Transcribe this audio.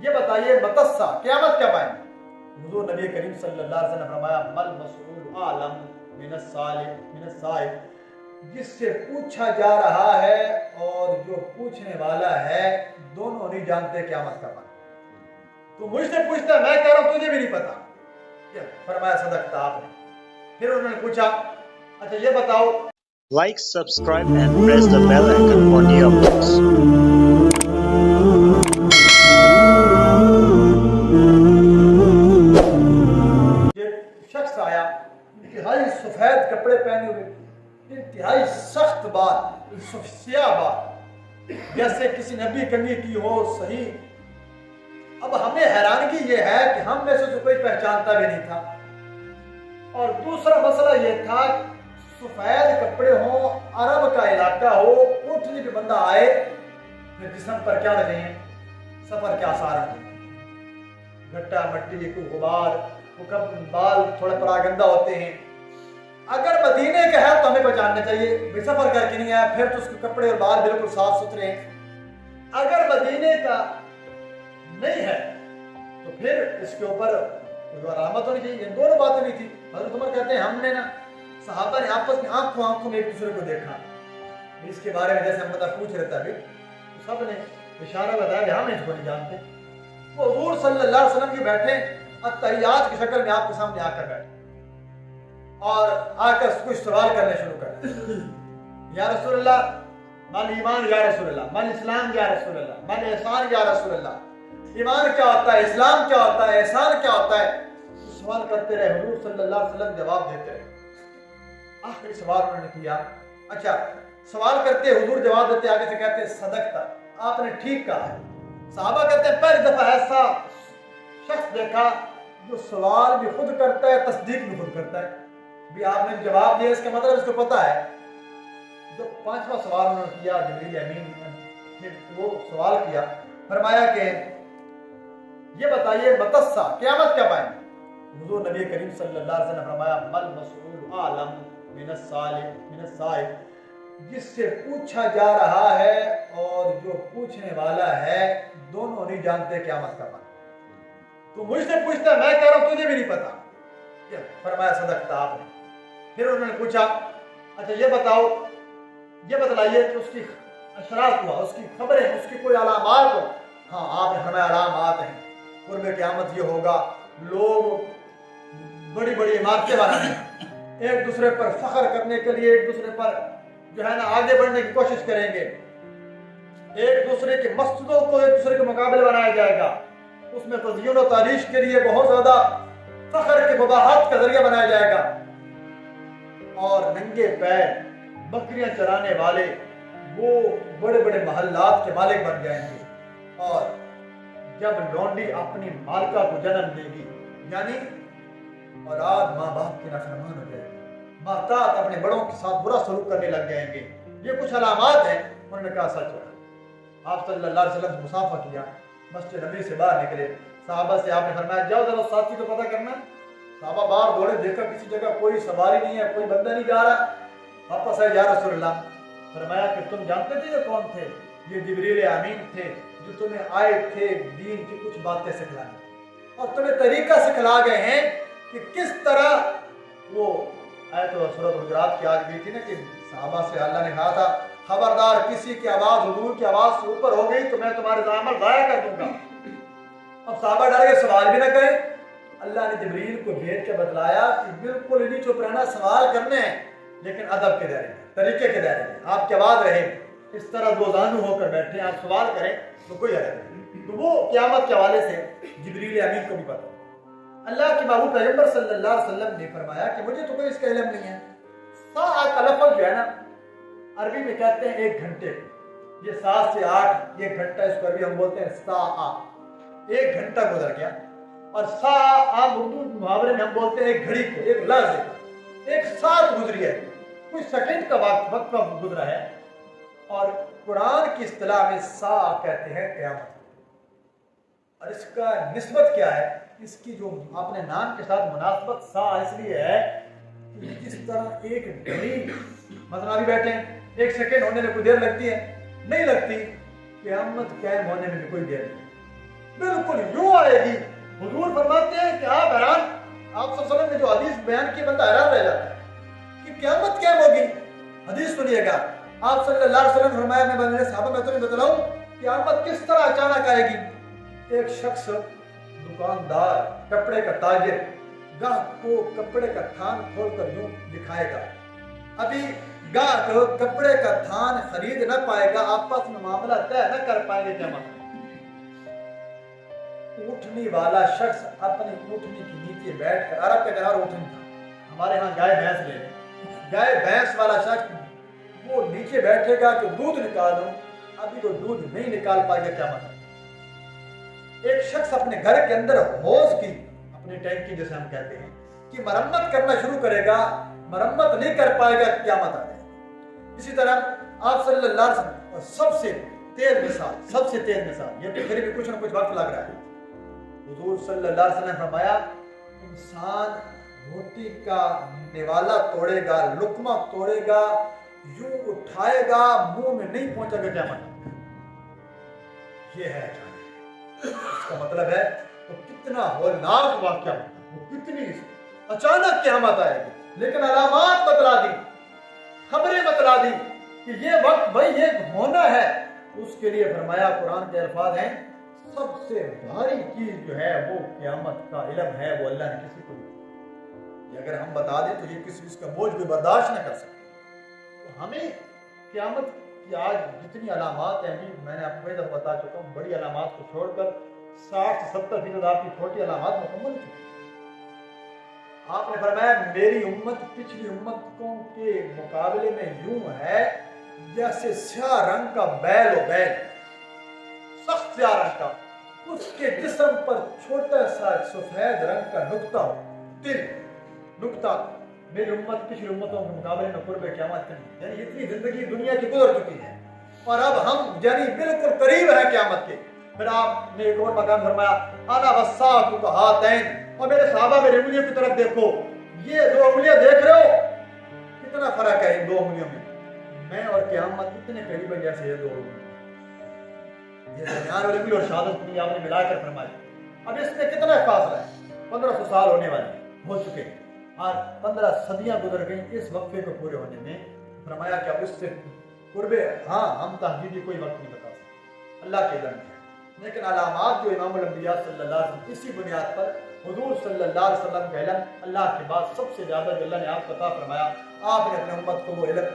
یہ بتائیے متسا قیامت کب آئے؟ حضور نبی کریم صلی اللہ علیہ وسلم نے فرمایا مل مسئول عالم من السائل، جس سے پوچھا جا رہا ہے اور جو پوچھنے والا ہے دونوں نہیں جانتے قیامت کب آئے۔ تو مجھ سے پوچھتا ہے، میں کہہ رہا ہوں تجھے بھی نہیں پتا۔ فرمایا صدقت آپ نے۔ پھر انہوں نے پوچھا اچھا یہ بتاؤ، Like, subscribe and press the bell icon for new updates. یہ شخص آیا انتہائی سفید کپڑے پہنے ہوئے، انتہائی سخت بات، سیاہ بات، جیسے کسی نبی کنگھی کی ہو صحیح۔ اب ہمیں حیرانگی یہ ہے کہ ہم میں سے تو کوئی پہچانتا بھی نہیں تھا، اور دوسرا مسئلہ یہ تھا کہ سفید کپڑے ہوں، عرب کا علاقہ ہو، اونٹنی پہ بندہ آئے، پھر جسم پر کیا لگے ہیں، سفر کے آثار ہیں، گھٹا مٹی کوئی غبار، بال تھوڑے پراگندہ ہوتے ہیں۔ اگر مدینے کا ہے تو ہمیں پہچاننا چاہیے، بے سفر کر کے نہیں آیا، پھر تو اس کے کپڑے اور بال بالکل صاف ستھرے ہیں۔ اگر مدینے کا نہیں ہے تو پھر اس کے اوپر علامت ہونی چاہیے۔ یہ دونوں باتیں نہیں تھی۔ حضرت عمر کہتے ہیں ہم نے نا صحابہ نے آپس میں آنکھوں میں ایک دوسرے کو دیکھا، اس کے بارے میں جیسے ہم بتا پوچھ رہتا ہے، تو سب نے اشارہ بتایا کہ ہم اس کو نہیں جانتے۔ وہ حضور صلی اللہ علیہ وسلم کے بیٹھے اتحیات کی شکل میں آپ کے سامنے آ کر بیٹھے اور آ کر کچھ سوال کرنے شروع کر، یا رسول اللہ مال ایمان، یا رسول اللہ مال اسلام، یا رسول اللہ مال احسان، یا رسول اللہ ایمان کیا ہوتا ہے، اسلام کیا ہوتا ہے، احسان کیا ہوتا ہے؟ سوال کرتے رہے، حضور صلی اللہ علیہ وسلم جواب دیتے رہے۔ آخری سوال انہوں نے کیا، اچھا سوال کرتے حضور جواب دیتے، آگے سے کہتے صدقتا، آپ نے ٹھیک کہا ہے۔ صحابہ کہتے ہیں پہلی دفعہ ایسا شخص دیکھا جو سوال بھی خود کرتا ہے، تصدیق بھی خود کرتا ہے۔ بھی آپ نے جواب دیا، اس کا مطلب اس کو پتا ہے۔ جو پانچواں سوال انہوں نے کیا، جبریل امین نے وہ سوال کیا، فرمایا کہ یہ بتائیے متسا قیامت کب آئے؟ حضور نبی کریم صلی اللہ علیہ وسلم نے فرمایا مل مسئول عالم من السائل، جس سے پوچھا جا رہا ہے اور جو پوچھنے والا ہے دونوں نہیں جانتے قیامت کب آئے۔ تو مجھ سے پوچھتا ہے، میں کہہ رہا ہوں تجھے بھی نہیں پتا۔ فرمایا صدقت آپ نے۔ پھر انہوں نے پوچھا اچھا یہ بتاؤ، یہ بتلائیے کہ اس کی اشراط ہوا، اس کی خبریں، اس کی کوئی علامات ہو؟ ہاں آپ نے فرمایا علامات ہیں، قرب قیامت یہ ہوگا، لوگ بڑی بڑی عمارتیں بنائیں، ایک دوسرے پر فخر کرنے کے لیے ایک دوسرے پر جو ہے نا آگے بڑھنے کی کوشش کریں گے، ایک دوسرے کی مسجدوں کو ایک دوسرے کے مقابلے بنایا جائے گا، اس میں تزیین و تعریش کے لیے بہت زیادہ فخر کے مباحث کا ذریعہ بنایا جائے گا، اور ننگے پیر بکریاں چرانے والے وہ بڑے بڑے محلات کے مالک بن جائیں گے، اور جب لونڈی اپنی مالکہ کو جنم دے گی، یعنی اولاد ماں باپ کی نافرمان ہو جائے گی، محتاط اپنے بڑوں کے ساتھ برا سلوک کرنے لگ جائیں گے۔ یہ کچھ علامات ہیں۔ انہوں نے کہا سچ ہے۔ آپ صلی اللہ علیہ وسلم سے مصافحہ کیا، مسجد نبی سے باہر نکلے، صحابہ سے آپ نے فرمایا جاؤ ذرا ساتھی کو پتہ کرنا۔ صحابہ باہر دوڑے، دیکھا کسی جگہ کوئی سواری نہیں ہے، کوئی بندہ نہیں جا رہا، واپس آئے، یا رسول اللہ، فرمایا کہ تم جانتے تھے یہ کون تھے؟ یہ جبریل امین تھے جو تمہیں آئے تھے دین کی کچھ باتیں سکھلانے، اور تمہیں طریقہ سکھلا گئے ہیں کہ کس طرح وہ آیت و سورۃ الحجرات کی آج بھی تھی نا کہ صحابہ سے اللہ نے کہا تھا خبردار کسی کی آواز حضور کی آواز سے اوپر ہو گئی تو میں تمہارے عمل ضائع کر دوں گا۔ اب صحابہ ڈر کے سوال بھی نہ کریں، اللہ نے جبریل کو بھیج کے بتلایا کہ بالکل نہیں چپ رہنا، سوال کرنے ہیں لیکن ادب کے دائرے میں، طریقے کے دائرے میں، آپ کی آواز رہے اس طرح دو زانو ہو کر بیٹھے، آپ سوال کریں تو کوئی حرج نہیں۔ تو وہ قیامت کے حوالے سے جبریل امین کو بھی پتہ۔ اللہ کے محبوب پیغمبر صلی اللہ علیہ وسلم نے فرمایا کہ مجھے تو کوئی اس کا علم نہیں ہے۔ ساعہ کا لفظ جو ہے نا عربی میں کہتے ہیں ایک گھنٹے کو، یہ 7 سے 8 ایک گھنٹہ، اس کو عربی ہم بولتے ہیں ساعہ، ایک گھنٹہ گزر گیا، اور ساعہ عام اردو محاورے میں ہم بولتے ہیں ایک گھڑی کو، ایک لحظے کو، ایک ساتھ گزری ہے، کوئی سیکنڈ کا وقت گزرا ہے، اور قرآن کی اصطلاح میں ساعہ کہتے ہیں قیامت۔ اور اس کا نسبت کیا ہے، اس کی جو اپنے نام کے ساتھ مناسبت ساعہ اس لیے ہے کہ جس طرح ایک گھڑی، مثلا ابھی بیٹھے ہیں، ایک سیکنڈ ہونے میں کوئی دیر لگتی ہے؟ نہیں لگتی۔ قیامت قائم ہونے میں بھی کوئی دیر نہیں۔ بالکل یوں آئے گی. حضور فرماتے ہیں کہ آپ حیران, آپ صلی اللہ علیہ وسلم نے جو حدیث بیان کی بندہ حیران رہ جاتا ہے کہ قیامت کیا ہوگی. حدیث سنیے گا, آپ صلی اللہ علیہ وسلم فرمایا, میں میرے صحابہ میں تو نہیں بتلاؤں قیامت کس طرح اچانک آئے گی. ایک شخص دکاندار, کپڑے کا تاجر, گاہک کو کپڑے کا تھان کھول کر یوں دکھائے گا. ابھی گاہک کپڑے کا تھان خرید نہ پائے گا, آپس میں معاملہ طے نہ کر پائیں گے قیامت. اونٹنی والا شخص اپنی اونٹنی کے نیچے بیٹھ کر, عرب کا جنار اونٹنی تھا, ہمارے ہاں گائے بھینس لے لیں, گائے بھینس والا شخص وہ نیچے بیٹھے گا کہ دودھ نکالوں, ابھی وہ دودھ نہیں نکال پائے گا قیامت. ایک شخص اپنے گھر کے اندر حوض کی, اپنی ٹینکی جیسے ہم کہتے ہیں, کہ مرمت کرنا شروع کرے گا, مرمت نہیں کر پائے گا قیامت آ جائے. اسی طرح آپ صلی اللہ علیہ وسلم سب سے تیز مثال, یہ تو پھر بھی کچھ نہ کچھ وقت لگ رہا ہے. حضور صلی اللہ علیہ وسلم نے فرمایا, انسان روٹی کا نوالا توڑے گا, لقمہ توڑے گا, یوں اٹھائے گا, منہ میں نہیں پہنچے گا قیامت. یہ ہے اس کا مطلب ہے وہ کتنا ہولناک واقعہ ہوتا ہے, وہ کتنی اچانک قیامت آئے گی. لیکن علامات بتلا دی, خبریں بتلا دی کہ یہ وقت بھائی یہ ہونا ہے. اس کے لیے فرمایا, قرآن کے الفاظ ہیں, سب سے بھاری چیز جو ہے وہ قیامت کا علم ہے, وہ اللہ نے کسی کو نہیں. اگر ہم بتا دیں تو یہ کسی اس کا بوجھ بھی برداشت نہ کر سکتے. تو ہمیں قیامت کی آج جتنی علامات ہیں, میں نے آپ کو پہلے بتا چکا ہوں, بڑی علامات کو چھوڑ کر 60 سے 70% آپ کی چھوٹی علامات مکمل کی. آپ نے فرمایا میری امت پچھلی امتوں کے مقابلے میں یوں ہے جیسے سیاہ رنگ کا بیل ہو, بیل سخت سیاہ رنگ کا, اس کے جسم پر چھوٹا سا سفید رنگ کا نقطہ ہو, تل نقطہ. میری امت پچھلی امتوں کے مقابلے میں قرب قیامت کریں, یعنی اتنی زندگی دنیا کی گزر چکی ہے اور اب ہم یعنی بالکل قریب ہیں قیامت کے. پھر آپ نے ایک اور مقام فرمایا, انا والساعۃ کہاتین, اور میرے صحابہ میری انگلیوں کی طرف دیکھو, یہ 2 انگلیاں دیکھ رہے ہو, کتنا فرق ہے ان 2 انگلیوں میں. میں اور قیامت اتنے قریب ہیں جیسے یہ 2 انگلیاں. یہ درمیان والی انگلی اور شہادت انگلی آپ نے ملا کر فرمایا. اب اس میں کتنا فاصلہ ہے, 1500 سال ہونے والے ہو چکے, اور 15 صدیاں گزر گئیں اس وقفے کو پورے ہونے میں. فرمایا کہ اب اس سے قرب, ہاں ہم تحدیدی کوئی وقت نہیں بتا سکتے, اللہ کے علم ہے. لیکن علامات جو امام الانبیاء صلی اللہ علیہ وسلم, اسی بنیاد پر حضور صلی اللہ علیہ وسلم کا علم اللہ کے بعد سب سے زیادہ جو اللہ نے آپ کو عطا فرمایا, آپ نے اپنے امت کو وہ علم